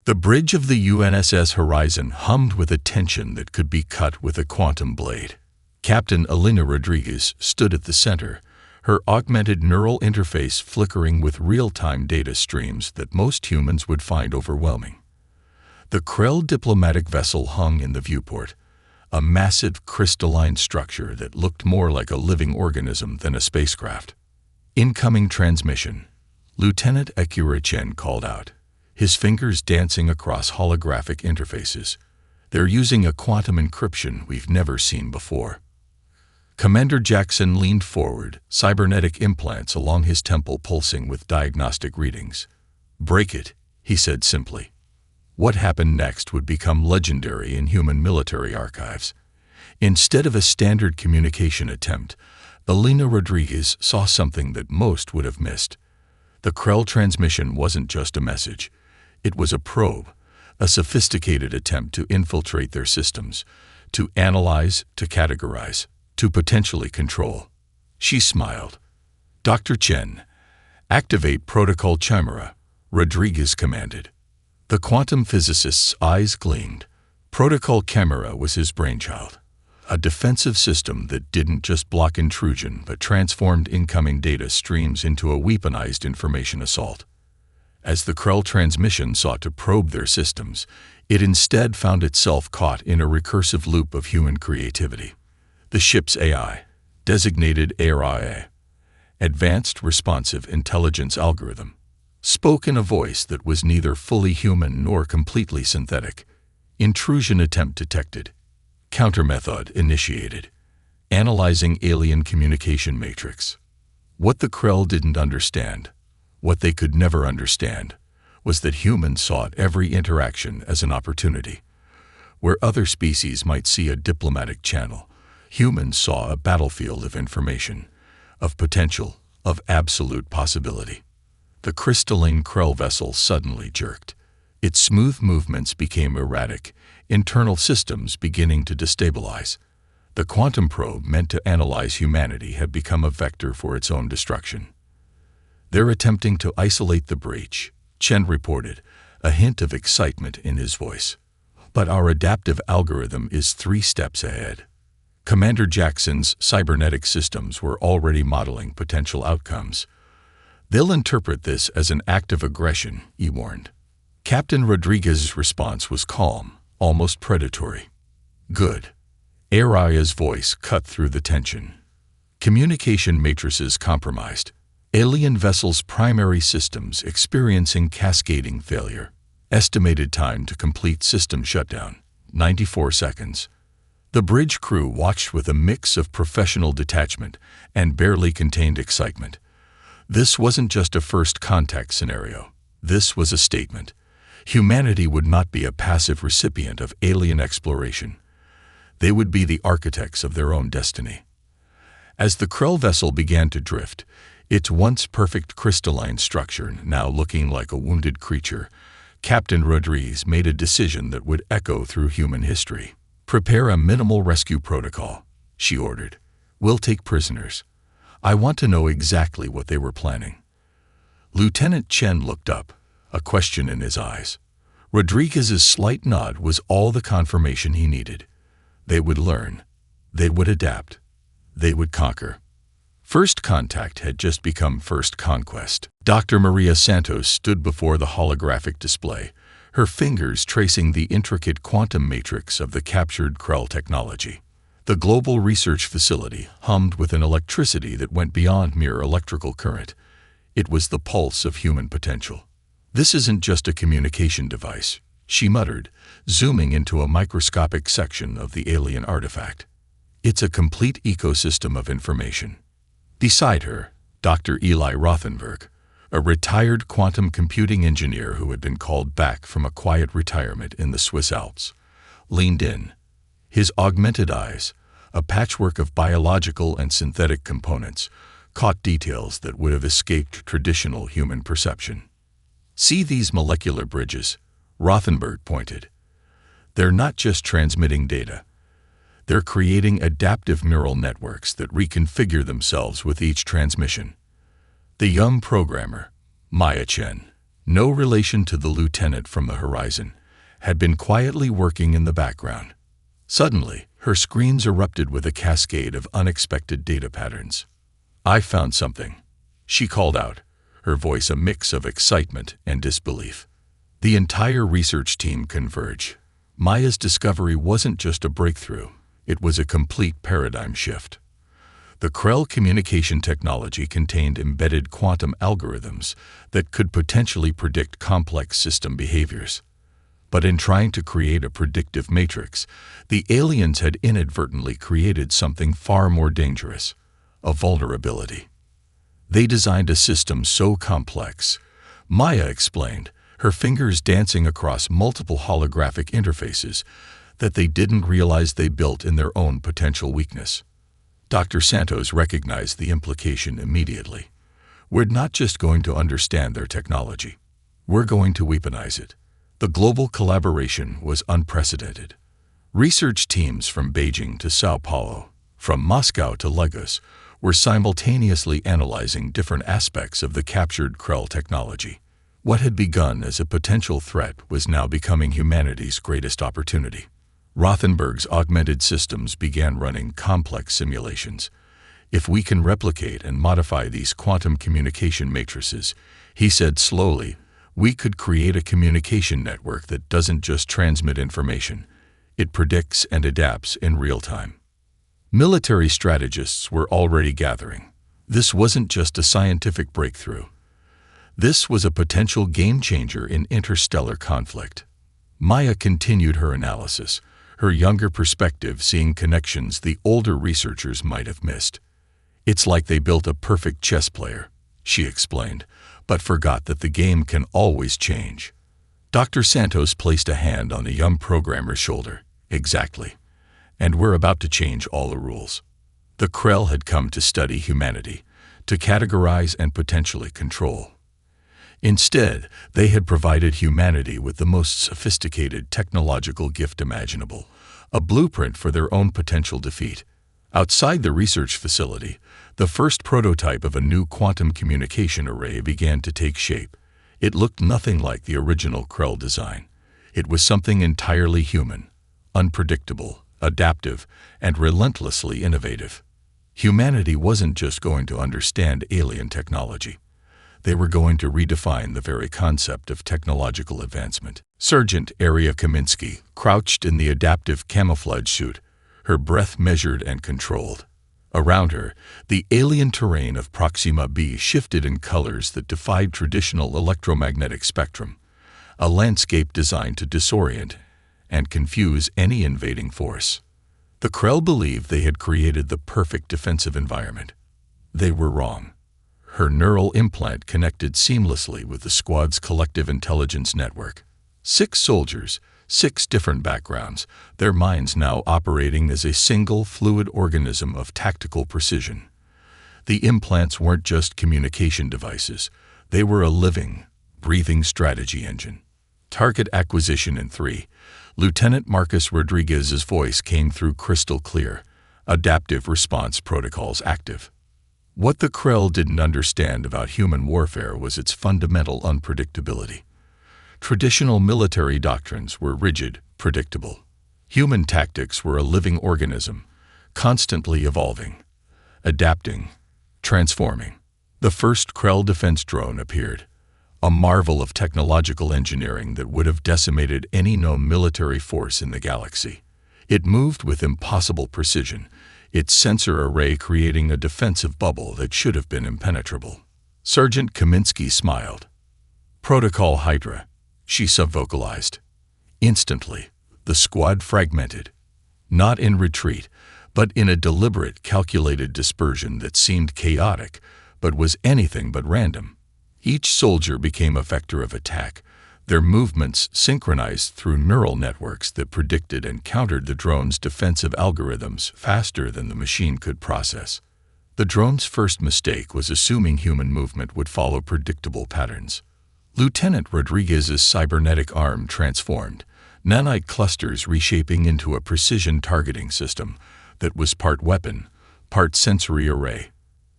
The bridge of the UNSS Horizon hummed with a tension that could be cut with a quantum blade. Captain Elena Rodriguez stood at the center, her augmented neural interface flickering with real-time data streams that most humans would find overwhelming. The Krell diplomatic vessel hung in the viewport, a massive crystalline structure that looked more like a living organism than a spacecraft. Incoming transmission, Lieutenant Akira Chen called out, his fingers dancing across holographic interfaces. They're using a quantum encryption we've never seen before. Commander Jackson leaned forward, cybernetic implants along his temple pulsing with diagnostic readings. "Break it," he said simply. What happened next would become legendary in human military archives. Instead of a standard communication attempt, Elena Rodriguez saw something that most would have missed. The Krell transmission wasn't just a message. It was a probe, a sophisticated attempt to infiltrate their systems, to analyze, to categorize, to potentially control. She smiled. "Dr. Chen, activate Protocol Chimera," Rodriguez commanded. The quantum physicist's eyes gleamed. Protocol Chimera was his brainchild, a defensive system that didn't just block intrusion but transformed incoming data streams into a weaponized information assault. As the Krell transmission sought to probe their systems, it instead found itself caught in a recursive loop of human creativity. The ship's AI, designated ARIA, Advanced Responsive Intelligence Algorithm, spoke in a voice that was neither fully human nor completely synthetic. Intrusion attempt detected. Countermethod initiated. Analyzing alien communication matrix. What the Krell didn't understand, what they could never understand, was that humans sought every interaction as an opportunity. Where other species might see a diplomatic channel, humans saw a battlefield of information, of potential, of absolute possibility. The crystalline Krell vessel suddenly jerked. Its smooth movements became erratic, internal systems beginning to destabilize. The quantum probe meant to analyze humanity had become a vector for its own destruction. "They're attempting to isolate the breach," Chen reported, a hint of excitement in his voice. "But our adaptive algorithm is 3 steps ahead." Commander Jackson's cybernetic systems were already modeling potential outcomes. "They'll interpret this as an act of aggression," he warned. Captain Rodriguez's response was calm, almost predatory. "Good." Aria's voice cut through the tension. Communication matrices compromised. Alien vessels' primary systems experiencing cascading failure. Estimated time to complete system shutdown, 94 seconds. The bridge crew watched with a mix of professional detachment and barely contained excitement. This wasn't just a first contact scenario. This was a statement. Humanity would not be a passive recipient of alien exploration. They would be the architects of their own destiny. As the Krell vessel began to drift, its once perfect crystalline structure now looking like a wounded creature, Captain Rodriguez made a decision that would echo through human history. "Prepare a minimal rescue protocol," she ordered. "We'll take prisoners. I want to know exactly what they were planning." Lieutenant Chen looked up, a question in his eyes. Rodriguez's slight nod was all the confirmation he needed. They would learn. They would adapt. They would conquer. First contact had just become first conquest. Dr. Maria Santos stood before the holographic display, her fingers tracing the intricate quantum matrix of the captured Krell technology. The global research facility hummed with an electricity that went beyond mere electrical current. It was the pulse of human potential. "This isn't just a communication device," she muttered, zooming into a microscopic section of the alien artifact. "It's a complete ecosystem of information." Beside her, Dr. Eli Rothenberg, a retired quantum computing engineer who had been called back from a quiet retirement in the Swiss Alps, leaned in. His augmented eyes, a patchwork of biological and synthetic components, caught details that would have escaped traditional human perception. "See these molecular bridges?" Rothenberg pointed. "They're not just transmitting data. They're creating adaptive neural networks that reconfigure themselves with each transmission." The young programmer, Maya Chen, no relation to the lieutenant from the horizon, had been quietly working in the background. Suddenly, her screens erupted with a cascade of unexpected data patterns. "I found something," she called out, her voice a mix of excitement and disbelief. The entire research team converged. Maya's discovery wasn't just a breakthrough, it was a complete paradigm shift. The Krell communication technology contained embedded quantum algorithms that could potentially predict complex system behaviors. But in trying to create a predictive matrix, the aliens had inadvertently created something far more dangerous: a vulnerability. They designed a system so complex, Maya explained, her fingers dancing across multiple holographic interfaces, that they didn't realize they built in their own potential weakness. Dr. Santos recognized the implication immediately. "We're not just going to understand their technology. We're going to weaponize it." The global collaboration was unprecedented. Research teams from Beijing to Sao Paulo, from Moscow to Lagos, were simultaneously analyzing different aspects of the captured Krell technology. What had begun as a potential threat was now becoming humanity's greatest opportunity. Rothenberg's augmented systems began running complex simulations. "If we can replicate and modify these quantum communication matrices," he said slowly, "we could create a communication network that doesn't just transmit information, it predicts and adapts in real time." Military strategists were already gathering. This wasn't just a scientific breakthrough. This was a potential game-changer in interstellar conflict. Maya continued her analysis, her younger perspective seeing connections the older researchers might have missed. "It's like they built a perfect chess player," she explained, "but forgot that the game can always change." Dr. Santos placed a hand on the young programmer's shoulder. "Exactly. And we're about to change all the rules." The Krell had come to study humanity, to categorize and potentially control. Instead, they had provided humanity with the most sophisticated technological gift imaginable, a blueprint for their own potential defeat. Outside the research facility, the first prototype of a new quantum communication array began to take shape. It looked nothing like the original Krell design. It was something entirely human, unpredictable, adaptive, and relentlessly innovative. Humanity wasn't just going to understand alien technology. They were going to redefine the very concept of technological advancement. Sergeant Aria Kaminsky crouched in the adaptive camouflage suit, her breath measured and controlled. Around her, the alien terrain of Proxima b shifted in colors that defied traditional electromagnetic spectrum, a landscape designed to disorient and confuse any invading force. The Krell believed they had created the perfect defensive environment. They were wrong. Her neural implant connected seamlessly with the squad's collective intelligence network. 6 soldiers, 6 different backgrounds, their minds now operating as a single fluid organism of tactical precision. The implants weren't just communication devices. They were a living, breathing strategy engine. Target acquisition in 3. Lieutenant Marcus Rodriguez's voice came through crystal clear. Adaptive response protocols active. What the Krell didn't understand about human warfare was its fundamental unpredictability. Traditional military doctrines were rigid, predictable. Human tactics were a living organism, constantly evolving, adapting, transforming. The first Krell defense drone appeared, a marvel of technological engineering that would have decimated any known military force in the galaxy. It moved with impossible precision, its sensor array creating a defensive bubble that should have been impenetrable. Sergeant Kaminsky smiled. "Protocol Hydra," she subvocalized. Instantly, the squad fragmented, not in retreat, but in a deliberate, calculated dispersion that seemed chaotic, but was anything but random. Each soldier became a vector of attack, their movements synchronized through neural networks that predicted and countered the drone's defensive algorithms faster than the machine could process. The drone's first mistake was assuming human movement would follow predictable patterns. Lieutenant Rodriguez's cybernetic arm transformed, nanite clusters reshaping into a precision targeting system that was part weapon, part sensory array.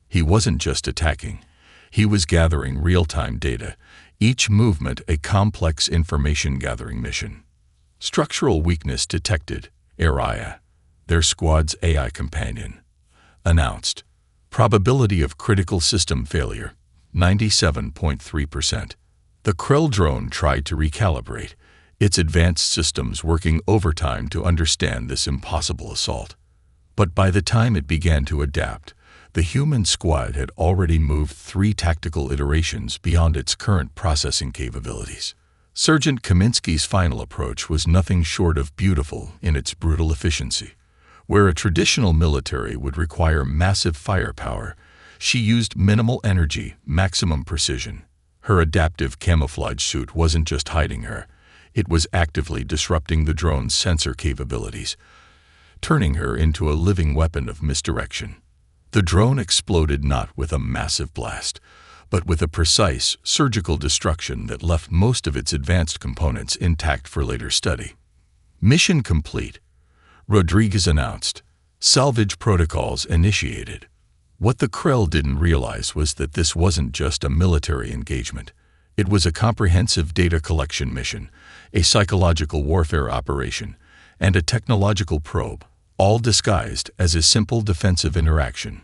He wasn't just attacking. He was gathering real-time data, each movement a complex information-gathering mission. Structural weakness detected, Araya, their squad's AI companion, announced. Probability of critical system failure, 97.3%. The Krell drone tried to recalibrate, its advanced systems working overtime to understand this impossible assault. But by the time it began to adapt, the human squad had already moved 3 tactical iterations beyond its current processing capabilities. Sergeant Kaminsky's final approach was nothing short of beautiful in its brutal efficiency. Where a traditional military would require massive firepower, she used minimal energy, maximum precision. Her adaptive camouflage suit wasn't just hiding her, it was actively disrupting the drone's sensor capabilities, turning her into a living weapon of misdirection. The drone exploded not with a massive blast, but with a precise, surgical destruction that left most of its advanced components intact for later study. Mission complete, Rodriguez announced. Salvage protocols initiated. What the Krell didn't realize was that this wasn't just a military engagement. It was a comprehensive data collection mission, a psychological warfare operation, and a technological probe, all disguised as a simple defensive interaction.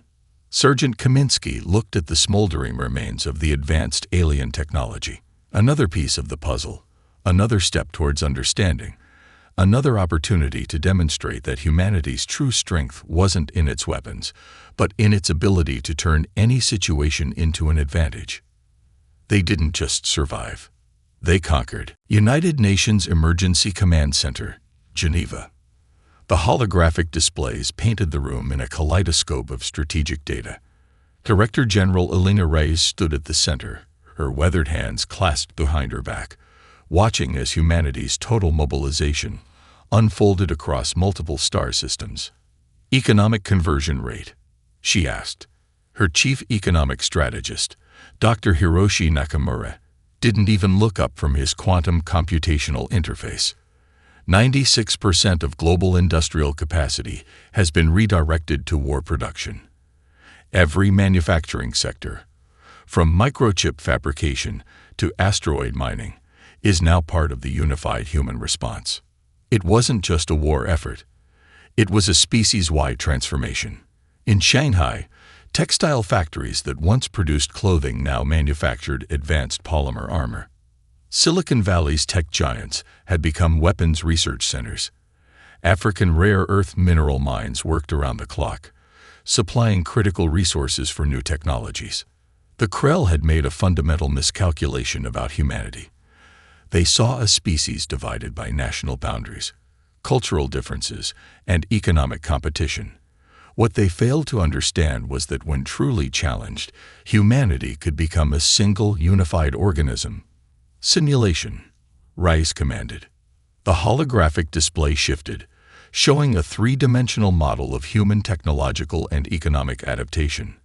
Sergeant Kaminsky looked at the smoldering remains of the advanced alien technology. Another piece of the puzzle, another step towards understanding, another opportunity to demonstrate that humanity's true strength wasn't in its weapons, but in its ability to turn any situation into an advantage. They didn't just survive. They conquered. United Nations Emergency Command Center, Geneva. The holographic displays painted the room in a kaleidoscope of strategic data. Director General Elena Reyes stood at the center, her weathered hands clasped behind her back, watching as humanity's total mobilization unfolded across multiple star systems. Economic conversion rate, she asked. Her chief economic strategist, Dr. Hiroshi Nakamura, didn't even look up from his quantum computational interface. 96% of global industrial capacity has been redirected to war production. Every manufacturing sector, from microchip fabrication to asteroid mining, is now part of the unified human response. It wasn't just a war effort. It was a species-wide transformation. In Shanghai, textile factories that once produced clothing now manufactured advanced polymer armor. Silicon Valley's tech giants had become weapons research centers. African rare earth mineral mines worked around the clock, supplying critical resources for new technologies. The Krell had made a fundamental miscalculation about humanity. They saw a species divided by national boundaries, cultural differences, and economic competition. What they failed to understand was that when truly challenged, humanity could become a single, unified organism. Simulation, Rice commanded. The holographic display shifted, showing a 3-dimensional model of human technological and economic adaptation.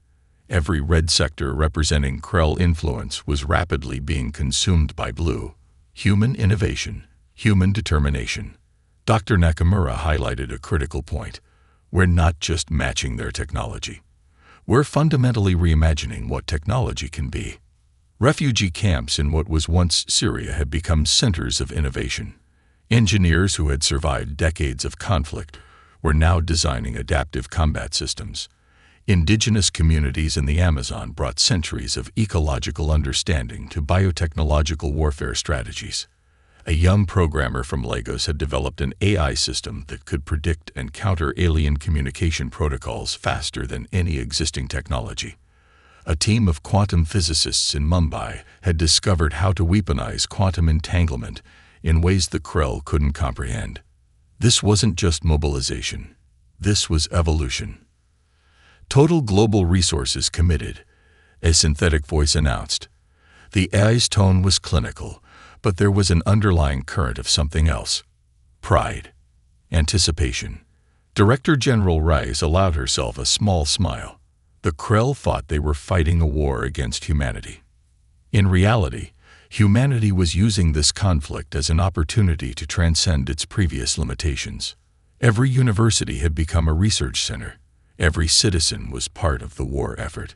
Every red sector representing Krell influence was rapidly being consumed by blue. Human innovation, human determination. Dr. Nakamura highlighted a critical point. We're not just matching their technology. We're fundamentally reimagining what technology can be. Refugee camps in what was once Syria had become centers of innovation. Engineers who had survived decades of conflict were now designing adaptive combat systems. Indigenous communities in the Amazon brought centuries of ecological understanding to biotechnological warfare strategies. A young programmer from Lagos had developed an AI system that could predict and counter alien communication protocols faster than any existing technology. A team of quantum physicists in Mumbai had discovered how to weaponize quantum entanglement in ways the Krell couldn't comprehend. This wasn't just mobilization. This was evolution. Total global resources committed, a synthetic voice announced. The AI's tone was clinical, but there was an underlying current of something else. Pride. Anticipation. Director General Rice allowed herself a small smile. The Krell thought they were fighting a war against humanity. In reality, humanity was using this conflict as an opportunity to transcend its previous limitations. Every university had become a research center. Every citizen was part of the war effort.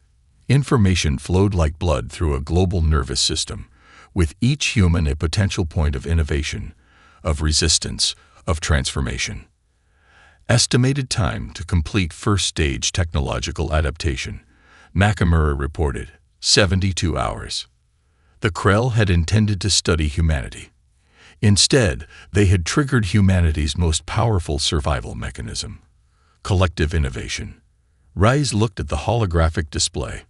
Information flowed like blood through a global nervous system, with each human a potential point of innovation, of resistance, of transformation. Estimated time to complete first-stage technological adaptation, Nakamura reported, 72 hours. The Krell had intended to study humanity. Instead, they had triggered humanity's most powerful survival mechanism, collective innovation. Rise looked at the holographic display.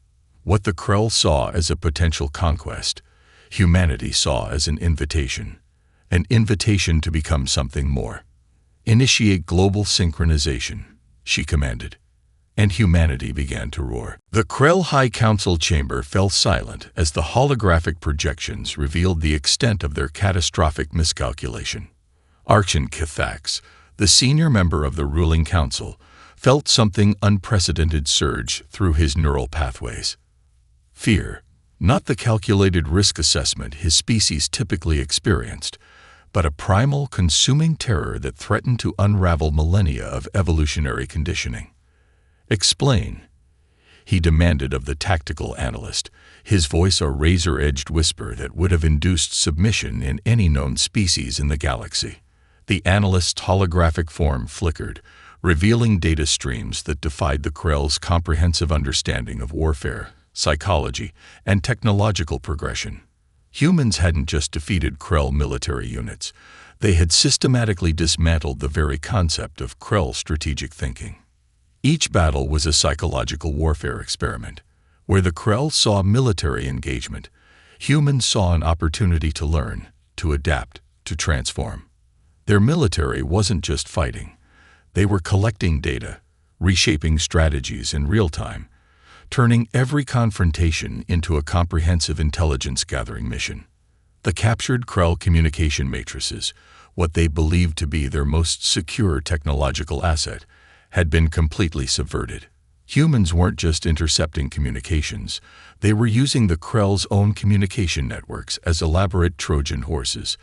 What the Krell saw as a potential conquest, humanity saw as an invitation to become something more. Initiate global synchronization, she commanded, and humanity began to roar. The Krell High Council chamber fell silent as the holographic projections revealed the extent of their catastrophic miscalculation. Archon Kithax, the senior member of the ruling council, felt something unprecedented surge through his neural pathways. Fear, not the calculated risk assessment his species typically experienced, but a primal, consuming terror that threatened to unravel millennia of evolutionary conditioning. Explain, he demanded of the tactical analyst, his voice a razor-edged whisper that would have induced submission in any known species in the galaxy. The analyst's holographic form flickered, revealing data streams that defied the Krell's comprehensive understanding of warfare, psychology, and technological progression. Humans hadn't just defeated Krell military units, they had systematically dismantled the very concept of Krell strategic thinking. Each battle was a psychological warfare experiment. Where the Krell saw military engagement, humans saw an opportunity to learn, to adapt, to transform. Their military wasn't just fighting. They were collecting data, reshaping strategies in real time, turning every confrontation into a comprehensive intelligence-gathering mission. The captured Krell communication matrices, what they believed to be their most secure technological asset, had been completely subverted. Humans weren't just intercepting communications, they were using the Krell's own communication networks as elaborate Trojan horses,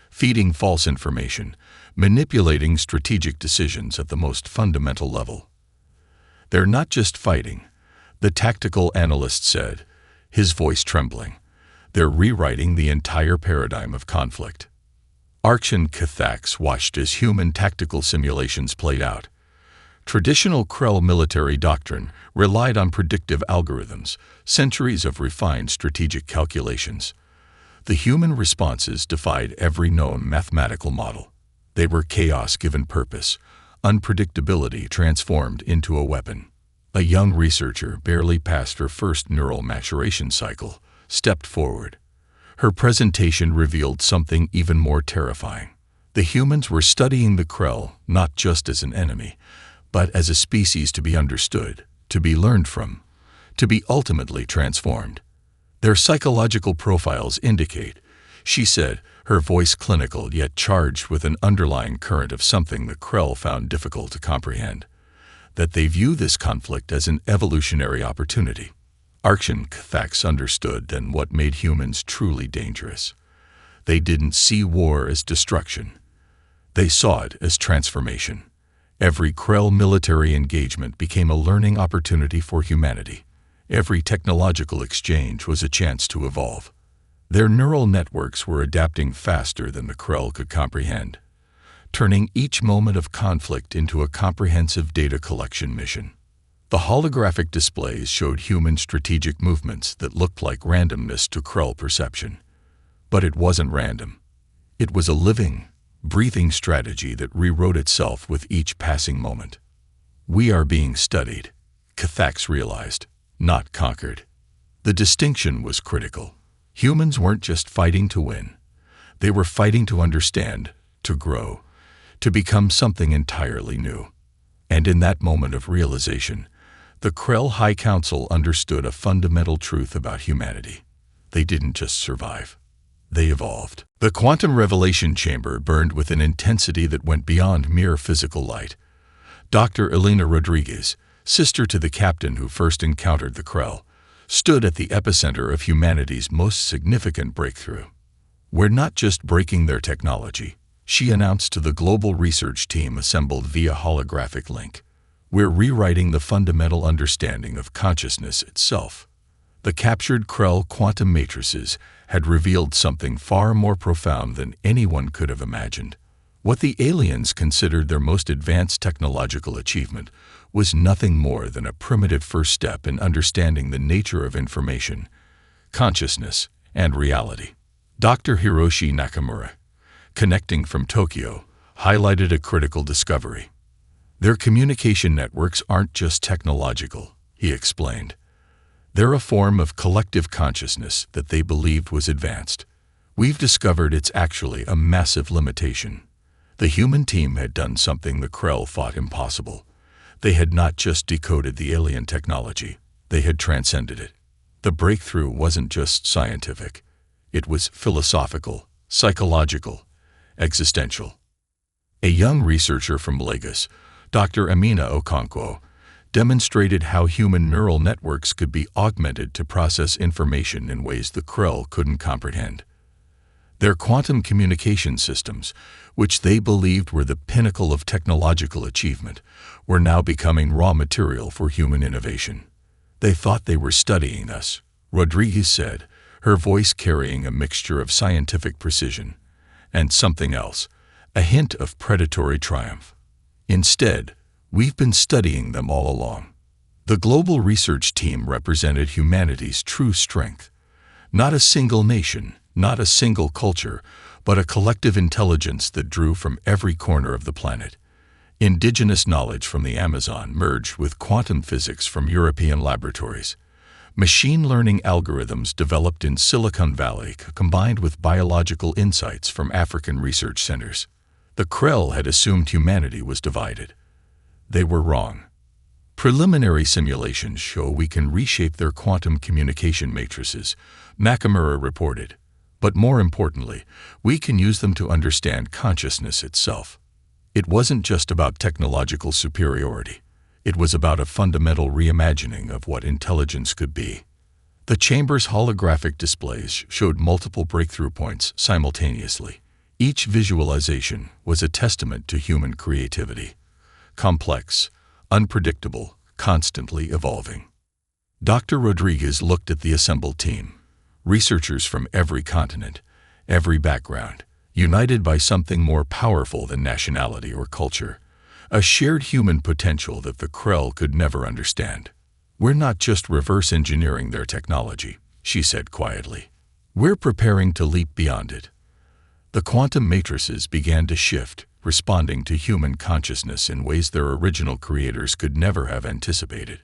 feeding false information, manipulating strategic decisions at the most fundamental level. They're not just fighting, the tactical analyst said, his voice trembling. They're rewriting the entire paradigm of conflict. Archon Kithax watched as human tactical simulations played out. Traditional Krell military doctrine relied on predictive algorithms, centuries of refined strategic calculations. The human responses defied every known mathematical model. They were chaos given purpose, unpredictability transformed into a weapon. A young researcher, barely past her first neural maturation cycle, stepped forward. Her presentation revealed something even more terrifying. The humans were studying the Krell not just as an enemy, but as a species to be understood, to be learned from, to be ultimately transformed. Their psychological profiles indicate, she said, her voice clinical yet charged with an underlying current of something the Krell found difficult to comprehend, that they view this conflict as an evolutionary opportunity. Archon Kithax understood then what made humans truly dangerous. They didn't see war as destruction. They saw it as transformation. Every Krell military engagement became a learning opportunity for humanity. Every technological exchange was a chance to evolve. Their neural networks were adapting faster than the Krell could comprehend, turning each moment of conflict into a comprehensive data collection mission. The holographic displays showed human strategic movements that looked like randomness to Krell perception. But it wasn't random. It was a living, breathing strategy that rewrote itself with each passing moment. We are being studied, Kithax realized, not conquered. The distinction was critical. Humans weren't just fighting to win. They were fighting to understand, to grow, to become something entirely new. And in that moment of realization, the Krell High Council understood a fundamental truth about humanity. They didn't just survive. They evolved. The quantum revelation chamber burned with an intensity that went beyond mere physical light. Dr. Elena Rodriguez, sister to the captain who first encountered the Krell, stood at the epicenter of humanity's most significant breakthrough. We're not just breaking their technology, she announced to the global research team assembled via holographic link. We're rewriting the fundamental understanding of consciousness itself. The captured Krell quantum matrices had revealed something far more profound than anyone could have imagined. What the aliens considered their most advanced technological achievement was nothing more than a primitive first step in understanding the nature of information, consciousness, and reality. Dr. Hiroshi Nakamura, connecting from Tokyo, highlighted a critical discovery. Their communication networks aren't just technological, he explained. They're a form of collective consciousness that they believed was advanced. We've discovered it's actually a massive limitation. The human team had done something the Krell thought impossible. They had not just decoded the alien technology, they had transcended it. The breakthrough wasn't just scientific. It was philosophical, psychological, existential. A young researcher from Lagos, Dr. Amina Okonkwo, demonstrated how human neural networks could be augmented to process information in ways the Krell couldn't comprehend. Their quantum communication systems, which they believed were the pinnacle of technological achievement, were now becoming raw material for human innovation. They thought they were studying us, Rodriguez said, her voice carrying a mixture of scientific precision and something else, a hint of predatory triumph. Instead, we've been studying them all along. The global research team represented humanity's true strength. Not a single nation, not a single culture, but a collective intelligence that drew from every corner of the planet. Indigenous knowledge from the Amazon merged with quantum physics from European laboratories. Machine learning algorithms developed in Silicon Valley combined with biological insights from African research centers. The Krell had assumed humanity was divided. They were wrong. Preliminary simulations show we can reshape their quantum communication matrices, Nakamura reported. But more importantly, we can use them to understand consciousness itself. It wasn't just about technological superiority. It was about a fundamental reimagining of what intelligence could be. The chamber's holographic displays showed multiple breakthrough points simultaneously. Each visualization was a testament to human creativity. Complex, unpredictable, constantly evolving. Dr. Rodriguez looked at the assembled team. Researchers from every continent, every background, united by something more powerful than nationality or culture, a shared human potential that the Krell could never understand. We're not just reverse engineering their technology, she said quietly. We're preparing to leap beyond it. The quantum matrices began to shift, responding to human consciousness in ways their original creators could never have anticipated.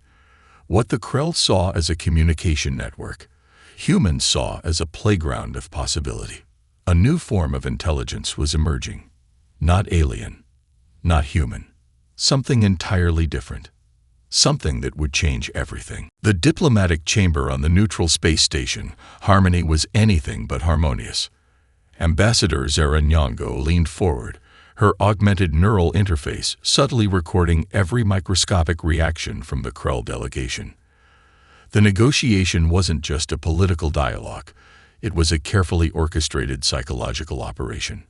What the Krell saw as a communication network, humans saw as a playground of possibility. A new form of intelligence was emerging. Not alien, not human. Something entirely different. Something that would change everything. The diplomatic chamber on the neutral space station, Harmony, was anything but harmonious. Ambassador Zara Nyong'o leaned forward, her augmented neural interface subtly recording every microscopic reaction from the Krell delegation. The negotiation wasn't just a political dialogue. It was a carefully orchestrated psychological operation.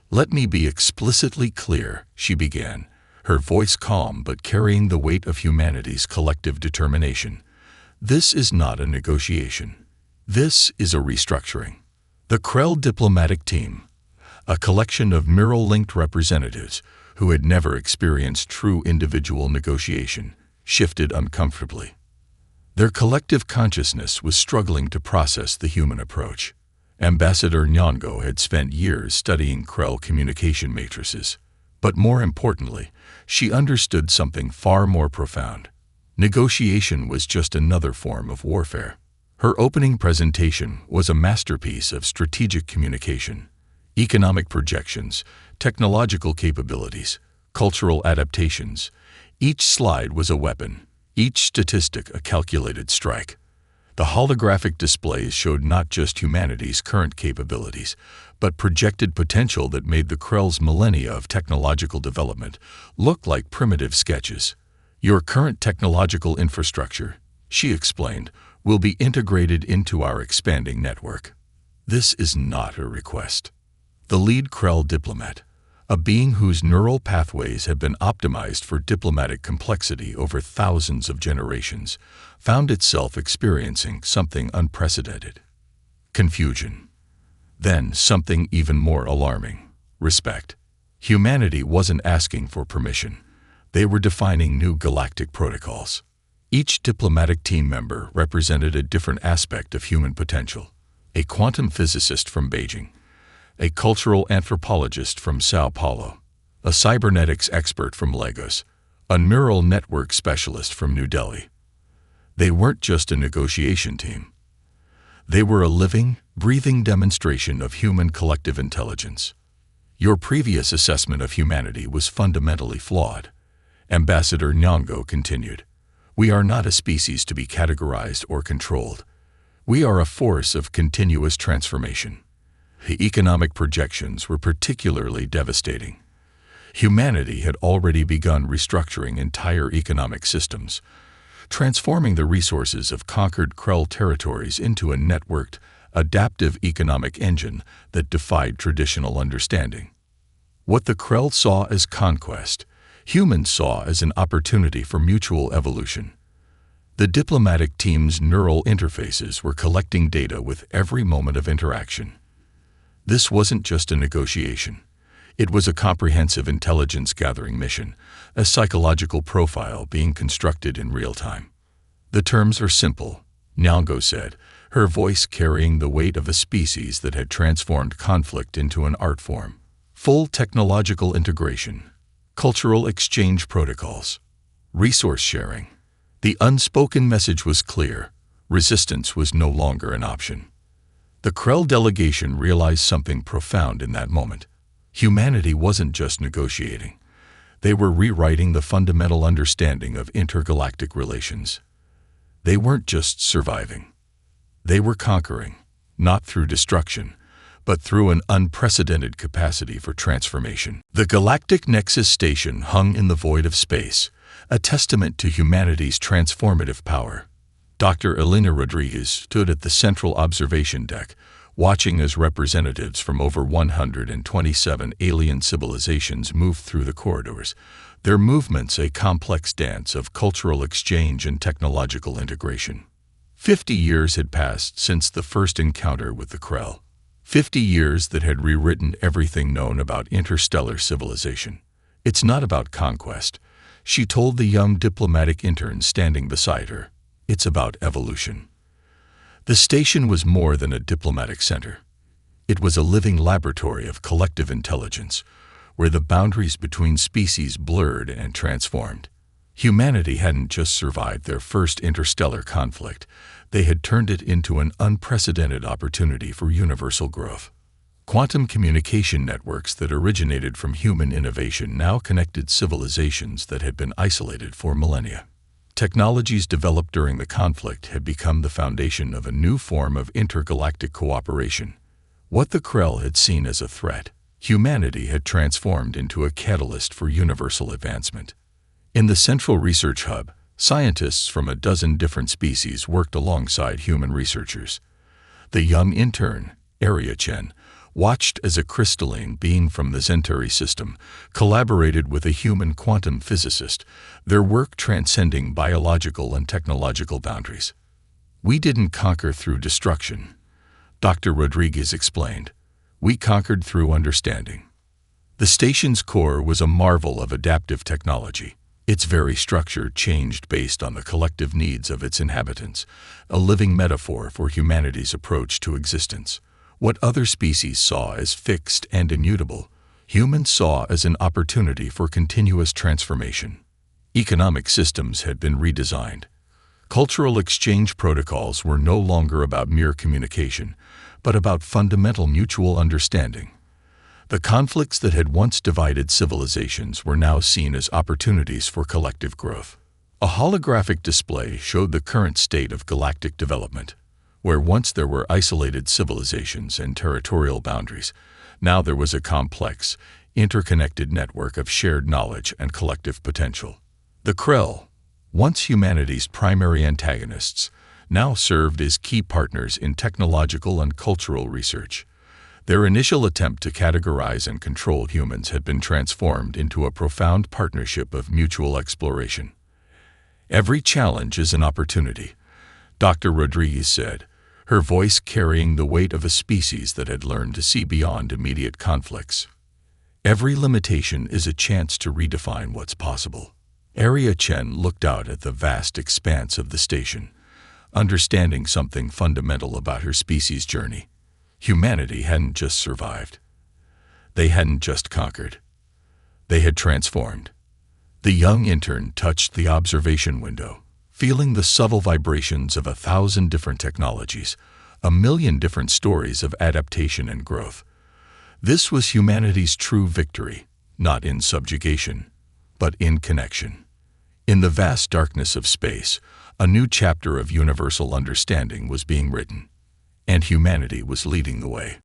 "Let me be explicitly clear," she began, her voice calm but carrying the weight of humanity's collective determination. "This is not a negotiation. This is a restructuring." The Krell diplomatic team, a collection of neural-linked representatives who had never experienced true individual negotiation, shifted uncomfortably. Their collective consciousness was struggling to process the human approach. Ambassador Nyong'o had spent years studying Krell communication matrices, but more importantly, she understood something far more profound. Negotiation was just another form of warfare. Her opening presentation was a masterpiece of strategic communication, economic projections, technological capabilities, cultural adaptations. Each slide was a weapon, each statistic a calculated strike. The holographic displays showed not just humanity's current capabilities, but projected potential that made the Krell's millennia of technological development look like primitive sketches. "Your current technological infrastructure," she explained, "will be integrated into our expanding network." This is not a request. The lead Krell diplomat, a being whose neural pathways have been optimized for diplomatic complexity over thousands of generations, found itself experiencing something unprecedented. confusion. Then something even more alarming: respect. Humanity wasn't asking for permission. They were defining new galactic protocols. Each diplomatic team member represented a different aspect of human potential. A quantum physicist from Beijing, a cultural anthropologist from Sao Paulo, a cybernetics expert from Lagos, a neural network specialist from New Delhi. They weren't just a negotiation team. They were a living, breathing demonstration of human collective intelligence. Your previous assessment of humanity was fundamentally flawed, Ambassador Nyong'o continued. We are not a species to be categorized or controlled. We are a force of continuous transformation. The economic projections were particularly devastating. Humanity had already begun restructuring entire economic systems, transforming the resources of conquered Krell territories into a networked, adaptive economic engine that defied traditional understanding. What the Krell saw as conquest, humans saw as an opportunity for mutual evolution. The diplomatic team's neural interfaces were collecting data with every moment of interaction. This wasn't just a negotiation. It was a comprehensive intelligence-gathering mission, a psychological profile being constructed in real time. The terms are simple, Nyong'o said, her voice carrying the weight of a species that had transformed conflict into an art form. Full technological integration, cultural exchange protocols, resource sharing. The unspoken message was clear: resistance was no longer an option. The Krell delegation realized something profound in that moment. Humanity wasn't just negotiating. They were rewriting the fundamental understanding of intergalactic relations. They weren't just surviving. They were conquering, not through destruction, but through an unprecedented capacity for transformation. The Galactic Nexus Station hung in the void of space, a testament to humanity's transformative power. Dr. Elena Rodriguez stood at the central observation deck, watching as representatives from over 127 alien civilizations moved through the corridors, their movements a complex dance of cultural exchange and technological integration. 50 years had passed since the first encounter with the Krell. 50 years that had rewritten everything known about interstellar civilization. It's not about conquest, she told the young diplomatic intern standing beside her. It's about evolution. The station was more than a diplomatic center. It was a living laboratory of collective intelligence, where the boundaries between species blurred and transformed. Humanity hadn't just survived their first interstellar conflict, they had turned it into an unprecedented opportunity for universal growth. Quantum communication networks that originated from human innovation now connected civilizations that had been isolated for millennia. Technologies developed during the conflict had become the foundation of a new form of intergalactic cooperation. What the Krell had seen as a threat, humanity had transformed into a catalyst for universal advancement. In the central research hub, scientists from a dozen different species worked alongside human researchers. The young intern, Arya Chen, watched as a crystalline being from the Zentari system collaborated with a human quantum physicist, their work transcending biological and technological boundaries. We didn't conquer through destruction, Dr. Rodriguez explained. We conquered through understanding. The station's core was a marvel of adaptive technology. Its very structure changed based on the collective needs of its inhabitants, a living metaphor for humanity's approach to existence. What other species saw as fixed and immutable, humans saw as an opportunity for continuous transformation. Economic systems had been redesigned. Cultural exchange protocols were no longer about mere communication, but about fundamental mutual understanding. The conflicts that had once divided civilizations were now seen as opportunities for collective growth. A holographic display showed the current state of galactic development. Where once there were isolated civilizations and territorial boundaries, now there was a complex, interconnected network of shared knowledge and collective potential. The Krell, once humanity's primary antagonists, now served as key partners in technological and cultural research. Their initial attempt to categorize and control humans had been transformed into a profound partnership of mutual exploration. Every challenge is an opportunity, Dr. Rodriguez said, her voice carrying the weight of a species that had learned to see beyond immediate conflicts. Every limitation is a chance to redefine what's possible. Area Chen looked out at the vast expanse of the station, understanding something fundamental about her species' journey. Humanity hadn't just survived. They hadn't just conquered. They had transformed. The young intern touched the observation window, feeling the subtle vibrations of 1,000 different technologies, 1,000,000 different stories of adaptation and growth. This was humanity's true victory, not in subjugation, but in connection. In the vast darkness of space, a new chapter of universal understanding was being written, and humanity was leading the way.